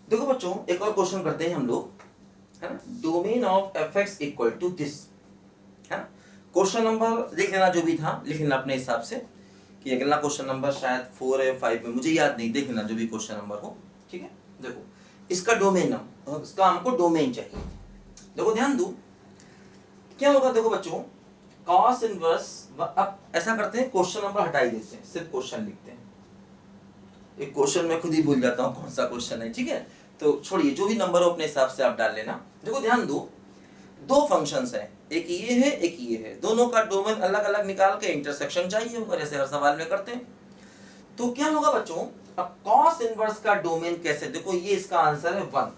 देखो बच्चों एक और क्वेश्चन करते हैं हम लोग, है ना। Domain of f x equal to this, है ना। क्वेश्चन नंबर लिख लेना, जो भी था लिख लेना अपने हिसाब से, कि अगला क्वेश्चन नंबर शायद 4 है 5 में, मुझे याद नहीं, देख लेना जो भी क्वेश्चन नंबर हो, ठीक है। देखो इसका डोमेन नंबर, इसका हमको डोमेन चाहिए। देखो ध्यान दो क्या होगा। देखो बच्चों कॉस इनवर्स, अब ऐसा करते हैं क्वेश्चन नंबर हटा ही देते हैं, सिर्फ क्वेश्चन लिखते हैं। एक क्वेश्चन मैं खुद ही भूल जाता हूँ कौन सा क्वेश्चन है, ठीक है। तो छोड़िए, जो भी नंबर हो अपने हिसाब से आप डाल लेना। देखो ध्यान दो, दो फंक्शंस हैं, एक ये है एक ये है, दोनों का डोमेन अलग अलग निकाल के इंटरसेक्शन चाहिए होगा, जैसे हर सवाल में करते हैं। तो क्या होगा बच्चों, अब कॉस इनवर्स का डोमेन कैसे, देखो ये इसका आंसर है 1,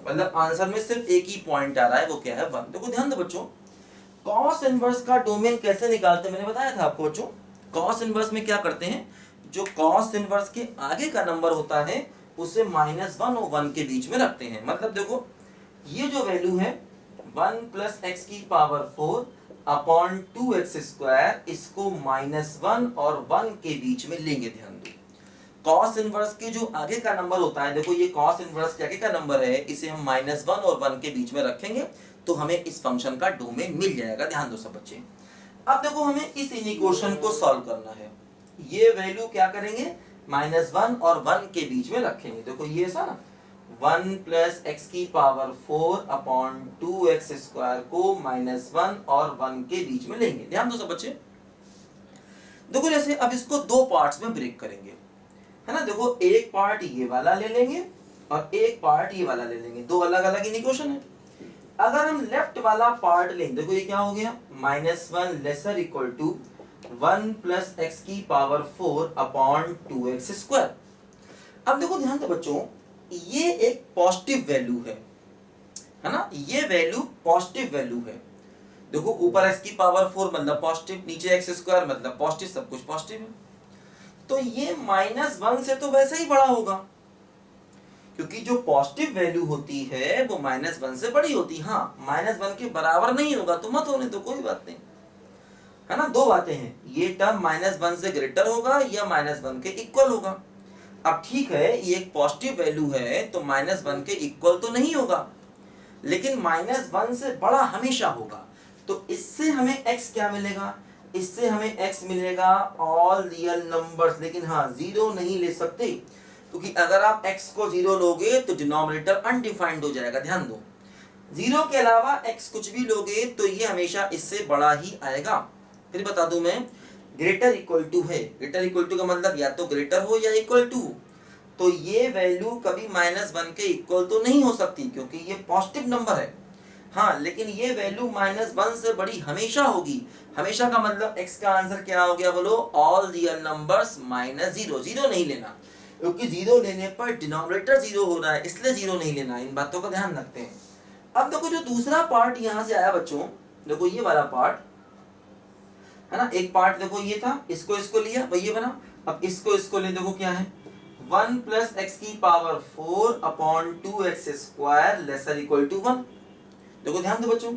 मतलब आंसर में सिर्फ एक ही पॉइंट आ रहा है, वो क्या है 1। देखो ध्यान दो बच्चों, कॉस इनवर्स का डोमेन कैसे निकालते हैं, मैंने बताया था आपको बच्चों। कॉस इनवर्स में क्या करते हैं, जो कॉस इनवर्स के आगे का नंबर होता है उसे -1 और 1 के बीच में रखते हैं। मतलब देखो ये जो वैल्यू है 1 + x⁴ अपॉन 2x², इसको -1 और 1 के बीच में लेंगे। ध्यान दो कॉस इनवर्स के जो आगे का नंबर होता है, देखो ये कॉस इनवर्स के आगे का नंबर है, इसे हम -1 और 1 के बीच में रखेंगे तो हमें इस फंक्शन का डोमेन मिल जाएगा। ध्यान दो सब बच्चे। अब देखो हमें इस इक्वेशन को सॉल्व करना है, ये वैल्यू क्या करेंगे, -1 और 1 के बीच में रखेंगे। देखो ये ऐसा ना 1 + x⁴ अपॉन 2x² को -1 और 1 के बीच में लेंगे। ध्यान दो सब बच्चे। देखो जैसे अब इसको दो पार्ट्स में ब्रेक करेंगे, है ना। देखो एक पार्ट ये वाला ले लेंगे और एक पार्ट ये वाला ले लेंगे, दो अलग अलग इक्वेशन है। अगर हम लेफ्ट वाला पार्ट लें, देखो ये क्या हो गया, -1 ≤ 1 + x⁴ अपॉन 2x²। अब देखो ध्यान दो बच्चों, ये एक पॉजिटिव वैल्यू है ना, ये वैल्यू पॉजिटिव वैल्यू है। देखो ऊपर x⁴ मतलब पॉजिटिव, नीचे x² मतलब पॉजिटिव, सब कुछ पॉजिटिव है। तो ये -1 से तो वैसे ही बड़ा होगा, क्योंकि जो पॉजिटिव वैल्यू होती है वो -1 से बड़ी होती है। हाँ -1 के बराबर नहीं होगा तो मत होने तो कोई बात नहीं, है ना। दो बातें हैं, ये टर्म -1 से ग्रेटर होगा या -1 के इक्वल होगा। अब ठीक है, ये एक पॉजिटिव वैल्यू है तो -1 के इक्वल तो नहीं होगा, लेकिन -1 से बड़ा हमेशा होगा। तो इससे हमें x क्या मिलेगा, इससे हमें x मिलेगा ऑल रियल नंबर्स, लेकिन हाँ 0 नहीं ले सकते, क्योंकि अगर आप x को 0 लोगे तो डिनोमिनेटर अनडिफाइंड हो जाएगा। ध्यान दो 0 के अलावा x कुछ भी लोगे तो ये हमेशा इससे बड़ा ही आएगा। फिर बता दूं मैं, ग्रेटर इक्वल टू है, ग्रेटर इक्वल टू का मतलब या तो ग्रेटर हो या इक्वल टू, तो ये वैल्यू कभी -1 के इक्वल तो नहीं हो सकती क्योंकि ये पॉजिटिव नंबर है। हाँ लेकिन ये वैल्यू -1 से बड़ी हमेशा होगी। हमेशा का मतलब x का आंसर क्या हो गया बोलो, ऑल रियल नंबर्स -0। 0 नहीं लेना, क्योंकि 0 लेने पर डिनोमिनेटर 0 हो रहा है, इसलिए 0 नहीं लेना। इन बातों का ध्यान रखते हैं। अब देखो जो दूसरा पार्ट यहाँ से आया बच्चों, देखो ये वाला पार्ट है ना, एक पार्ट देखो ये था, इसको लिया वही ये बना। अब इसको ले, देखो क्या है 1 + x⁴ upon 2x² lesser equal to 1। देखो ध्यान दो बच्चों,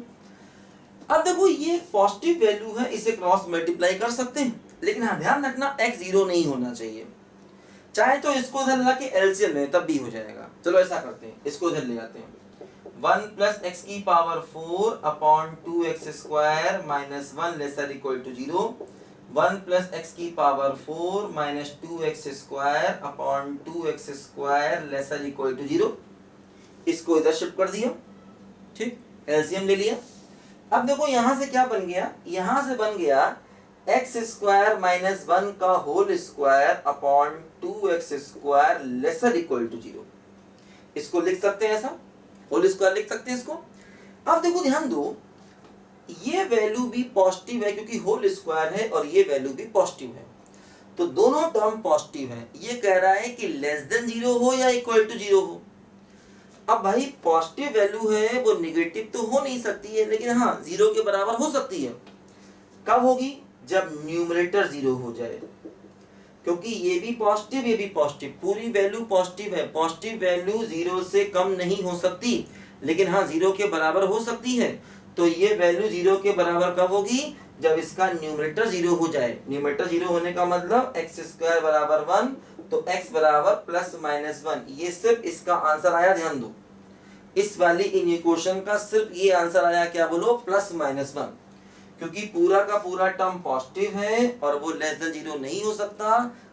अब देखो ये पॉजिटिव वैल्यू है, इसे क्रॉस मल्टीप्लाई कर सकते हैं, लेकिन हाँ ध्यान रखना x 0 नहीं होना चाहिए। चाहे तो इसको इधर ला के एलसीएम में तब भी हो जाएगा। चलो ऐसा करते हैं, इसको इधर ले जाते हैं, 1 + x⁴ upon 2x² -1 lesser equal to 0, 1 + x⁴ -2x² upon 2x² lesser equal to 0। इसको इधर शिफ्ट कर दिया, ठीक, एलसीएम ले लिया। अब देखो यहां से क्या बन गया, यहां से बन गया x² - 1 का whole square upon 2x² lesser equal to 0। इसको लिख सकते हैं, ऐसा होल स्क्वायर लिख सकते हैं इसको। अब देखो ध्यान दो, ये वैल्यू भी पॉजिटिव है क्योंकि होल स्क्वायर है, और ये वैल्यू भी पॉजिटिव है, तो दोनों टर्म पॉजिटिव है। ये कह रहा है कि <0 हो या इक्वल टू 0 हो। अब भाई पॉजिटिव वैल्यू है वो निगेटिव तो हो नहीं सकती है, लेकिन हाँ 0 के बराबर हो सकती है। कब होगी, जब न्यूमरेटर 0 हो जाए, क्योंकि ये भी पॉजिटिव ये भी पॉजिटिव, पूरी वैल्यू पॉजिटिव है। पॉजिटिव वैल्यू 0 से कम नहीं हो सकती, लेकिन हाँ 0 के बराबर हो सकती है। तो ये वैल्यू 0 के बराबर कब होगी, जब इसका न्यूमरेटर 0 हो जाए। न्यूमरेटर 0 होने का मतलब x² = 1, तो x बराबर प्लस माइनस 1, ये सिर्फ इसका आंसर आया, ध्यान दो इस वाली इक्वेशन का सिर्फ ये आंसर आया, क्या बोलो, प्लस माइनस 1, क्योंकि पूरा का पूरा टर्म पॉजिटिव है और वो लेस देन 0 नहीं हो सकता।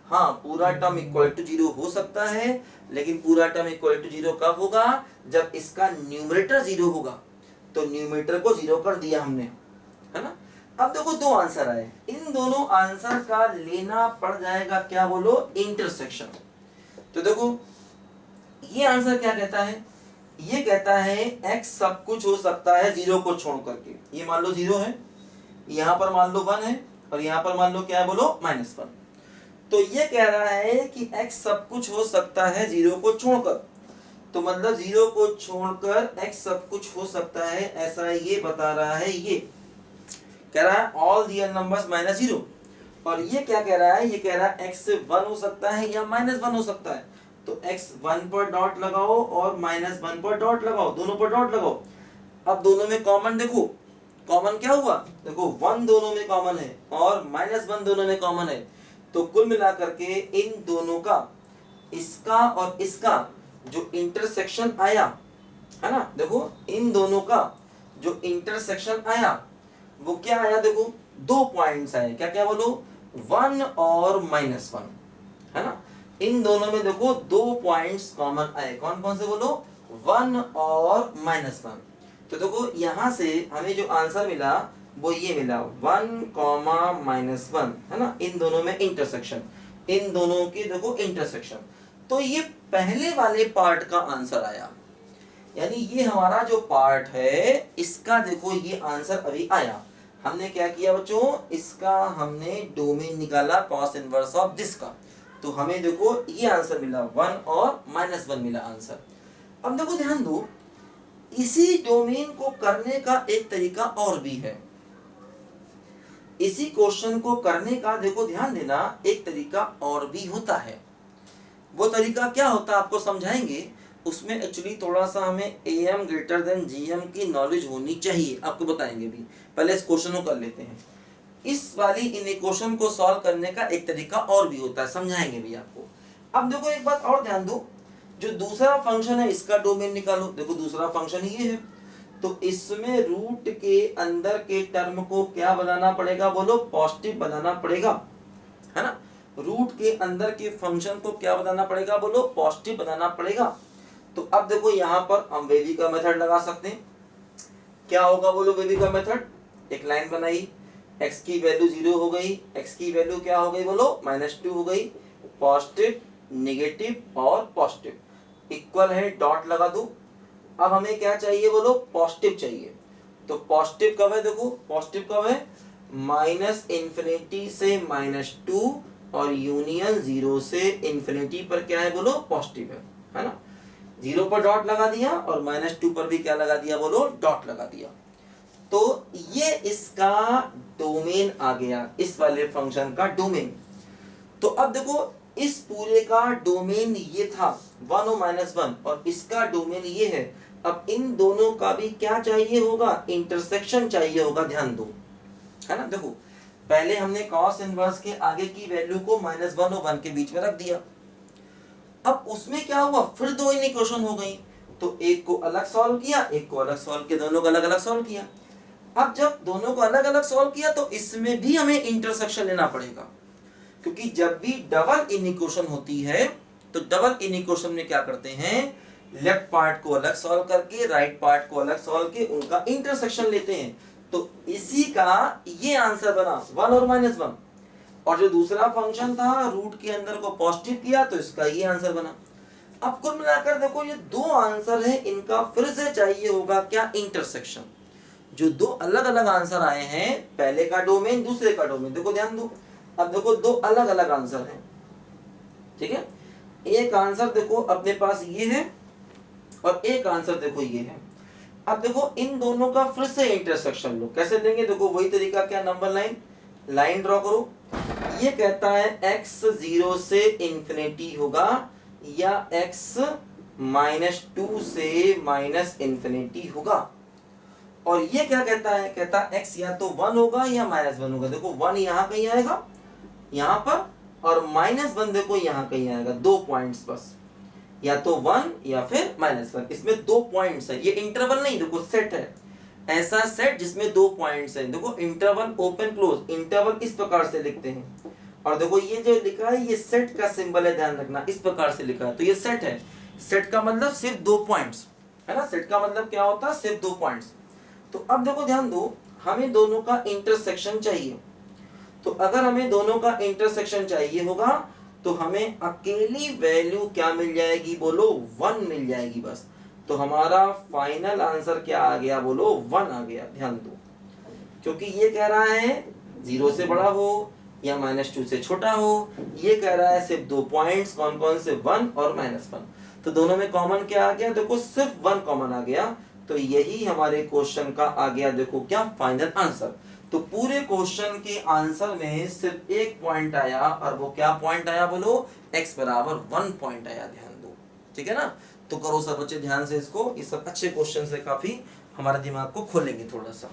हाँ, पूरा टर्म इक्वल टू 0 हो सकता है, लेकिन पूरा टर्म इक्वल टू 0 कब होगा, जब इसका न्यूमरेटर 0 होगा। तो न्यूमरेटर को 0 कर दिया हमने, है ना। अब देखो दो आंसर आए, इन दोनों आंसर का लेना पड़ जाएगा, क्या बोलो, इंटरसेक्शन। तो देखो ये आंसर क्या कहता है, ये कहता है x सब कुछ हो सकता है 0 को छोड़ करके। ये मान लो 0 है, यहाँ पर मान लो 1 है, और यहाँ पर मान लो क्या है, बोलो, -1। तो ये कह रहा है कि x सब कुछ हो सकता है 0 को छोड़कर, तो मतलब 0 को छोड़कर x सब कुछ हो सकता है, ऐसा ये बता रहा है। ये कह रहा है ऑल रियल नंबर्स -0, और ये क्या कह रहा है, ये कह रहा है x 1 हो सकता है या -1 हो सकता है। तो x 1 पर डॉट लगाओ और -1 पर डॉट लगाओ, दोनों पर डॉट लगाओ। अब दोनों में कॉमन देखो, कॉमन क्या हुआ, देखो 1 दोनों में कॉमन है और -1 दोनों में कॉमन है। तो कुल मिलाकर के इन दोनों का, इसका और इसका जो इंटरसेक्शन आया, है ना, देखो इन दोनों का जो इंटरसेक्शन आया वो क्या आया, देखो 2 पॉइंट्स आए, क्या क्या बोलो, 1 और -1, है ना। इन दोनों में देखो 2 पॉइंट्स कॉमन आए, कौन कौन से बोलो, 1 और -1। तो देखो यहां से हमें जो आंसर मिला वो ये मिला 1, -1, है ना। इन दोनों में इंटरसेक्शन, इन दोनों के देखो इंटरसेक्शन। तो ये पहले वाले पार्ट का आंसर आया, यानी ये हमारा जो पार्ट है इसका देखो ये आंसर अभी आया। हमने क्या किया बच्चों, इसका हमने डोमेन निकाला कॉस इनवर्स ऑफ दिस का, तो हमें देखो ये आंसर मिला 1 और -1 मिला आंसर। अब देखो ध्यान दो, इसी डोमेन को करने का एक तरीका और भी है। इसी क्वेश्चन को करने का देखो ध्यान देना एक तरीका और भी होता है। वो तरीका क्या होता है आपको समझाएंगे, उसमें एक्चुअली थोड़ा सा हमें AM ग्रेटर देन GM की नॉलेज होनी चाहिए, आपको बताएंगे भी। पहले इस क्वेश्चन को कर लेते हैं। इस वाली इक्वेशन को सॉल्व करने का एक तरीका और भी होता है, समझाएंगे भी आपको। अब देखो एक बात और ध्यान दो, जो दूसरा फंक्शन है इसका डोमेन निकालो। देखो दूसरा फंक्शन ये है, तो इसमें रूट के अंदर के टर्म को क्या बनाना पड़ेगा, बोलो, पॉजिटिव बनाना पड़ेगा, है ना। रूट के अंदर के फंक्शन को क्या बनाना पड़ेगा, बोलो, पॉजिटिव बनाना पड़ेगा। तो अब देखो यहाँ पर हम वेवी का मेथड लगा सकते हैं। क्या होगा बोलो वेवी का मेथड, एक लाइन बनाई, x की वैल्यू 0 हो गई, x की वैल्यू क्या हो गई बोलो, -2 हो गई, पॉजिटिव, नेगेटिव और पॉजिटिव, इक्वल है, डॉट लगा दूं। अब हमें क्या चाहिए बोलो, पॉजिटिव चाहिए। तो पॉजिटिव कब है, देखो पॉजिटिव कब है, -∞ से -2 और यूनियन 0 से ∞ पर क्या है बोलो, पॉजिटिव है ना। 0 पर डॉट लगा दिया और -2 पर भी क्या लगा दिया बोलो, डॉट लगा दिया। तो ये इसका डोमेन आ गया, इस वाले फंक्शन का डोमेन। तो अब देखो इस पूरे का डोमेन ये था 1 और -1, और इसका डोमेन ये है। अब इन दोनों का भी क्या चाहिए होगा, इंटरसेक्शन चाहिए होगा, ध्यान दो, है ना। देखो पहले हमने कॉस इनवर्स के आगे की वैल्यू को -1 और 1 के बीच में रख दिया। अब उसमें क्या हुआ, फिर दो इक्वेशन हो गई, तो एक को अलग सॉल्व किया, एक को अलग सॉल्व किया, दोनों को अलग अलग सॉल्व किया। अब जब दोनों को अलग अलग सॉल्व किया तो इसमें भी हमें इंटरसेक्शन लेना पड़ेगा, क्योंकि जब भी डबल इक्वेशन होती है तो डबल इक्वेशन में क्या करते हैं, लेफ्ट पार्ट को अलग सॉल्व करके राइट पार्ट को अलग सॉल्व के उनका इंटरसेक्शन लेते हैं। तो इसी का ये आंसर बना 1 और -1, और जो दूसरा फंक्शन था रूट के अंदर को पॉजिटिव किया तो इसका ये आंसर बना। अब कुल मिलाकर देखो ये दो आंसर है, इनका फिर से चाहिए होगा क्या, इंटरसेक्शन। जो दो अलग अलग आंसर आए हैं, पहले का डोमेन दूसरे का डोमेन, देखो ध्यान दो। अब देखो दो अलग अलग आंसर हैं, ठीक है। एक आंसर देखो अपने पास ये है और एक आंसर देखो ये है। अब देखो इन दोनों का फिर से इंटरसेक्शन लो, कैसे लेंगे, देखो वही तरीका, क्या, नंबर लाइन ड्रॉ करो। ये कहता है x 0 से ∞ होगा या x -2 से -∞ होगा। और ये क्या कहता है, कहता x या तो 1 होगा या -1 होगा। देखो 1 यहाँ कहीं आएगा यहाँ पर, और -1 देखो यहाँ कहीं आएगा, 2 पॉइंट्स बस, या तो 1 या फिर -1, इसमें 2 पॉइंट्स है। ये इंटरवल नहीं, देखो सेट है, ऐसा सेट जिसमें 2 पॉइंट्स है। देखो इंटरवल ओपन क्लोज, इंटरवल इस प्रकार से लिखते हैं, और देखो ये जो लिखा है ये सेट का सिंबल है, ध्यान रखना, इस प्रकार से लिखा है, तो ये सेट है। सेट का मतलब सिर्फ 2 पॉइंट्स है ना, सेट का मतलब क्या होता है, सिर्फ 2 पॉइंट्स। तो अब देखो ध्यान दो, हमें दोनों का इंटरसेक्शन चाहिए। तो अगर हमें दोनों का इंटरसेक्शन चाहिए होगा तो हमें अकेली वैल्यू क्या मिल जाएगी, बोलो 1 मिल जाएगी बस। तो हमारा फाइनल आंसर क्या आ गया, बोलो 1 आ गया। ध्यान दो, क्योंकि ये कह रहा है 0 से बड़ा हो या -2 से छोटा हो, ये कह रहा है सिर्फ 2 पॉइंट्स, कौन कौन से, 1 और -1। तो दोनों में कॉमन क्या आ गया, देखो सिर्फ 1 कॉमन आ गया। तो यही हमारे क्वेश्चन का आ गया, देखो क्या, फाइनल आंसर। तो पूरे क्वेश्चन के आंसर में सिर्फ एक पॉइंट आया, और वो क्या पॉइंट आया, बोलो x बराबर 1 पॉइंट आया। ध्यान दो, ठीक है ना। तो करो सब बच्चे ध्यान से इसको, इस सब अच्छे क्वेश्चन से काफी हमारे दिमाग को खोलेंगे थोड़ा सा।